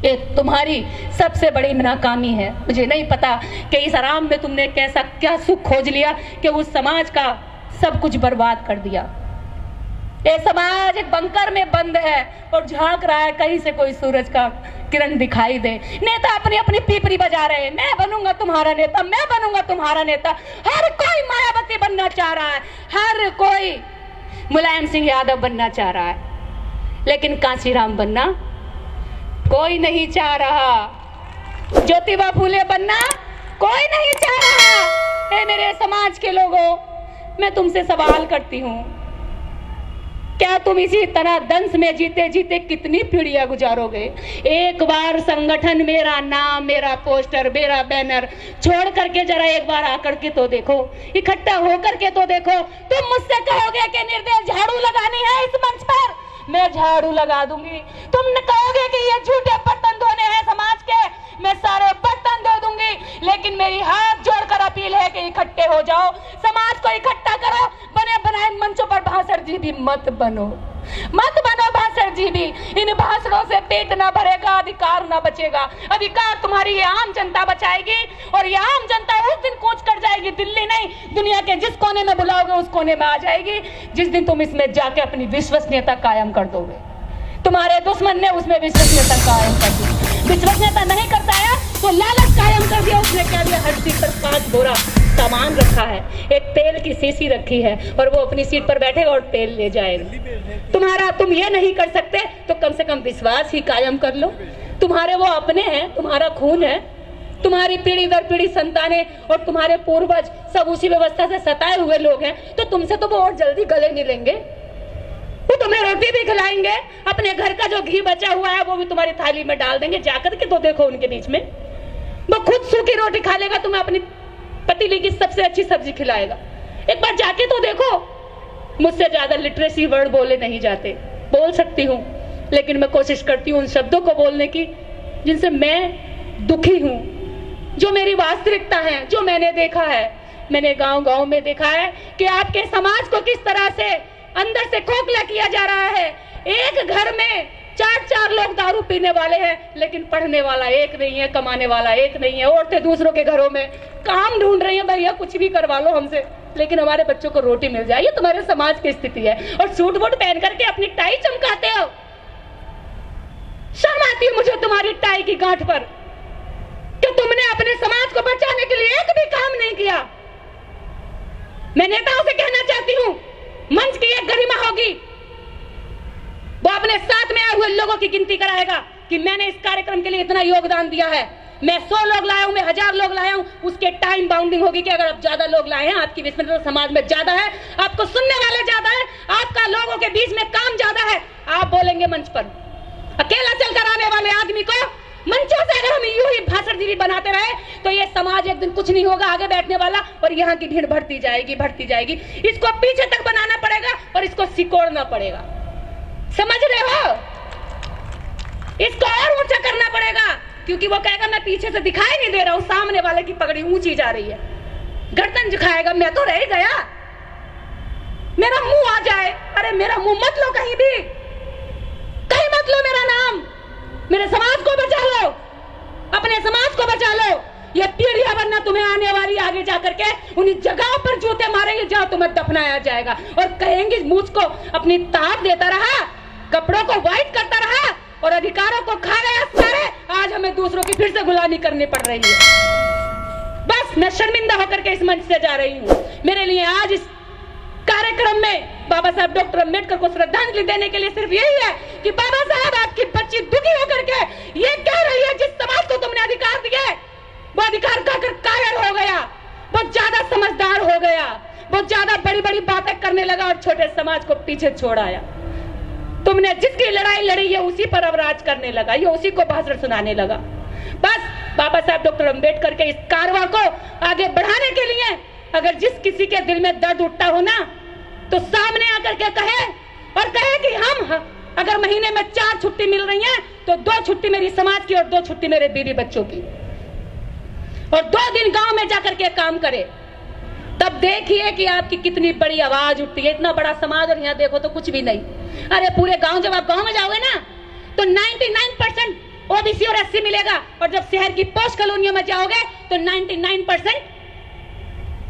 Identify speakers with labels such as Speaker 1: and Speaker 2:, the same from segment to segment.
Speaker 1: ये तुम्हारी सबसे बड़ी नाकामी है। मुझे नहीं पता कि इस आराम में तुमने कैसा क्या सुख खोज लिया कि उस समाज का सब कुछ बर्बाद कर दिया। ये समाज एक बंकर में बंद है और झांक रहा है कहीं से कोई सूरज का किरण दिखाई दे। नेता अपनी अपनी पीपरी बजा रहे हैं, मैं बनूंगा तुम्हारा नेता, मैं बनूंगा तुम्हारा नेता। हर कोई मायावती बनना चाह रहा है, हर कोई मुलायम सिंह यादव बनना चाह रहा है, लेकिन कांशीराम बनना कोई नहीं चाह रहा। ज्योतिबा फूले बनना कोई नहीं चाह रहा। हे मेरे समाज के लोगों, मैं तुमसे सवाल करती हूँ, क्या तुम इसी तरह दंश में जीते जीते कितनी पीढ़ियां गुजारोगे? एक बार संगठन, मेरा नाम, मेरा पोस्टर, मेरा बैनर छोड़ करके जरा एक बार आकर के तो देखो, इकट्ठा होकर के तो देखो। तुम मुझसे कहोगे कि निर्दय झाड़ू लगानी है इस मंच पर, मैं झाड़ू लगा दूंगी। तुम कहोगे कि ये झूठे बर्तन धोने हैं समाज के, मैं सारे बर्तन धो दूंगी। लेकिन मेरी हाथ जोड़कर अपील है कि इकट्ठे हो जाओ, समाज को इकट्ठा करो। बने बनाए मंचों पर भाषण जी भी मत बनो, मत बनो भाषण जी भी। इन भाषणों से पेट ना भरेगा, अधिकार ना बचेगा। अधिकार तुम्हारी ये आम जनता बचाएगी, और ये आम जनता उस दिन कूच कर जाएगी। दिल्ली नहीं, दुनिया के जिस कोने में बुलाओगे उस कोने में आ जाएगी, जिस दिन तुम इसमें जाके अपनी विश्वसनीयता कायम कर दोगे। तुम्हारे दुश्मन ने उसमें विश्वसनीयता कायम कर दी। विश्वसनीयता नहीं करता है तो लालच कायम कर दिया। उसने क्या दिया? हर सीट पर 5 बोरा सामान रखा है, एक तेल की शीशी रखी है, और वो अपनी सीट पर बैठेगा और तेल ले जाएगा। तुम ये नहीं कर सकते तो कम से कम विश्वास ही कायम कर लो। तुम्हारे वो अपने हैं, तुम्हारा खून है, तुम्हारी पीढ़ी दर पीढ़ी संतानें और तुम्हारे पूर्वज सब उसी व्यवस्था से सताए हुए लोग हैं, तो तुमसे तो वो और जल्दी गले मिलेंगे। वो तुम्हें रोटी भी खिलाएंगे, अपने घर का जो घी बचा हुआ है वो भी तुम्हारी थाली में डाल देंगे। जाकर के तो देखो उनके बीच में, वो खुद सूखी रोटी खा लेगा, तुम्हें अपनी पतीली की सबसे अच्छी सब्जी खिलाएगा। एक बार जाके तो देखो। मुझसे ज्यादा लिटरेसी वर्ड बोले नहीं जाते, बोल सकती हूँ, लेकिन मैं कोशिश करती हूँ उन शब्दों को बोलने की जिनसे मैं दुखी हूँ, जो मेरी वास्तविकता है, जो मैंने देखा है। मैंने गांव-गांव में देखा है कि आपके समाज को किस तरह से अंदर से खोखला किया जा रहा है। एक घर में 4-4 लोग दारू पीने वाले हैं, लेकिन पढ़ने वाला एक नहीं है, कमाने वाला एक नहीं है। औरतें दूसरों के घरों में काम ढूंढ रही हैं, भैया कुछ भी करवा लो हमसे, लेकिन हमारे बच्चों को रोटी मिल जाए। ये तुम्हारे समाज की स्थिति है। और सूट बूट पहन करके अपनी टाई चमकाते हो। शर्म आती है मुझे तुम्हारी टाई की गांठ पर कि तुमने अपने समाज को बचाने के लिए एक भी काम नहीं किया। मैं नेताओं से कहना चाहती हूँ, मंच की एक गरिमा होगी, वो अपने साथ में आए हुए लोगों की गिनती कराएगा कि मैंने इस कार्यक्रम के लिए इतना योगदान दिया है। मैं 100 लोग लाया हूं, मैं 1000 लोग लाया हूं, उसके टाइम बाउंडिंग होगी कि अगर आप ज्यादा लोग लाए हैं, आपकी विस्मृति समाज में ज्यादा है, आपको सुनने वाले ज्यादा है, आपका लोगों के बीच में काम ज्यादा है, आप बोलेंगे मंच पर। अकेला चलकर आने वाले आदमी को मंचों से अगर हम यूं ही भाषणजीवी बनाते रहे तो ये समाज एक दिन कुछ नहीं होगा आगे बैठने वाला, और यहाँ की भीड़ बढ़ती जाएगी, बढ़ती जाएगी। इसको पीछे तक बनाना पड़ेगा और इसको सिकोड़ना पड़ेगा, समझ रहे हो? इसको और ऊंचा करना पड़ेगा, क्योंकि वो कहेगा मैं पीछे से दिखाई नहीं दे रहा हूं, सामने वाले की पगड़ी ऊंची जा रही है। गर्दन झुकाएगा, मैं तो रह गया, मेरा मुंह आ जाए। अरे मेरा मुंह मत लो, कहीं भी कहीं मत लो मेरा नाम। मेरे समाज को बचा लो, अपने समाज को बचा लो। ये पीढ़ियां वरना तुम्हें आने वाली आगे जाकर के उन जगहों पर जूते मारेंगे जहां तुम्हें दफनाया जाएगा, और कहेंगे मुझको अपनी ताप देता रहा, कपड़ों को व्हाइट करता रहा और अधिकारों को खा गया सारे। आज हमें दूसरों की फिर से गुलामी करनी पड़ रही है। बस मैं शर्मिंदा होकर के इस मंच से जा रही हूँ। मेरे लिए आज इस कार्यक्रम में बाबा साहब डॉक्टर अम्बेडकर को श्रद्धांजलि देने के लिए सिर्फ यही है कि बाबा साहब आपकी बच्ची दुखी होकर के ये कह रही है, जिस समाज को तुमने अधिकार दिए वो अधिकार खाकर कायर हो गया, बहुत ज्यादा समझदार हो गया, बहुत ज्यादा बड़ी बड़ी बातें करने लगा और छोटे समाज को पीछे छोड़ आया। तुमने जिसकी लड़ाई लड़ी है उसी पर अब राज करने लगा, ये उसी को भाषण सुनाने लगा। बस बाबा साहब डॉक्टर अम्बेडकर के इस कारवां को आगे बढ़ाने के लिए अगर जिस किसी के दिल में दर्द उठता हो ना, तो सामने आकर के कहे, और कहे कि हम अगर महीने में 4 छुट्टी मिल रही है तो 2 छुट्टी मेरी समाज की और 2 छुट्टी मेरे बीवी बच्चों की, और 2 दिन गांव में जाकर के काम करे। तब देखिए कि आपकी कितनी बड़ी आवाज उठती है। इतना बड़ा समाज और यहाँ देखो तो कुछ भी नहीं। अरे पूरे गांव, जब आप गांव में जाओगे ना तो 99% ओबीसी और एससी मिलेगा, और जब शहर की पोस्ट कॉलोनियों में जाओगे तो 99%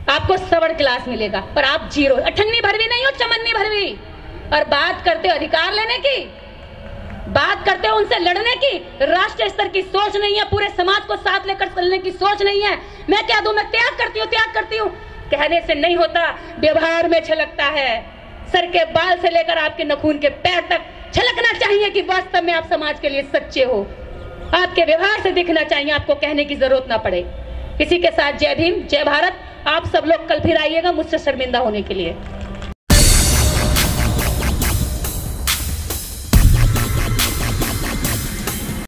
Speaker 1: आपको सवर्ण क्लास मिलेगा, पर आप जीरो, अठन्नी भरवी नहीं हो, चमन्नी भरवी। और बात करते हो अधिकार लेने की, बात करते हो उनसे लड़ने की, राष्ट्रीय स्तर की सोच नहीं है, पूरे समाज को साथ लेकर चलने की सोच नहीं है। मैं क्या दूं, मैं त्याग करती हूं, कहने से नहीं होता, व्यवहार में छलकता है। सर के बाल से लेकर आपके नखून के पैर तक छलकना चाहिए कि वास्तव में आप समाज के लिए सच्चे हो। आपके व्यवहार से दिखना चाहिए, आपको कहने की जरूरत ना पड़े। इसी के साथ जय भीम, जय भारत। आप सब लोग कल फिर आइएगा मुझसे शर्मिंदा होने के लिए।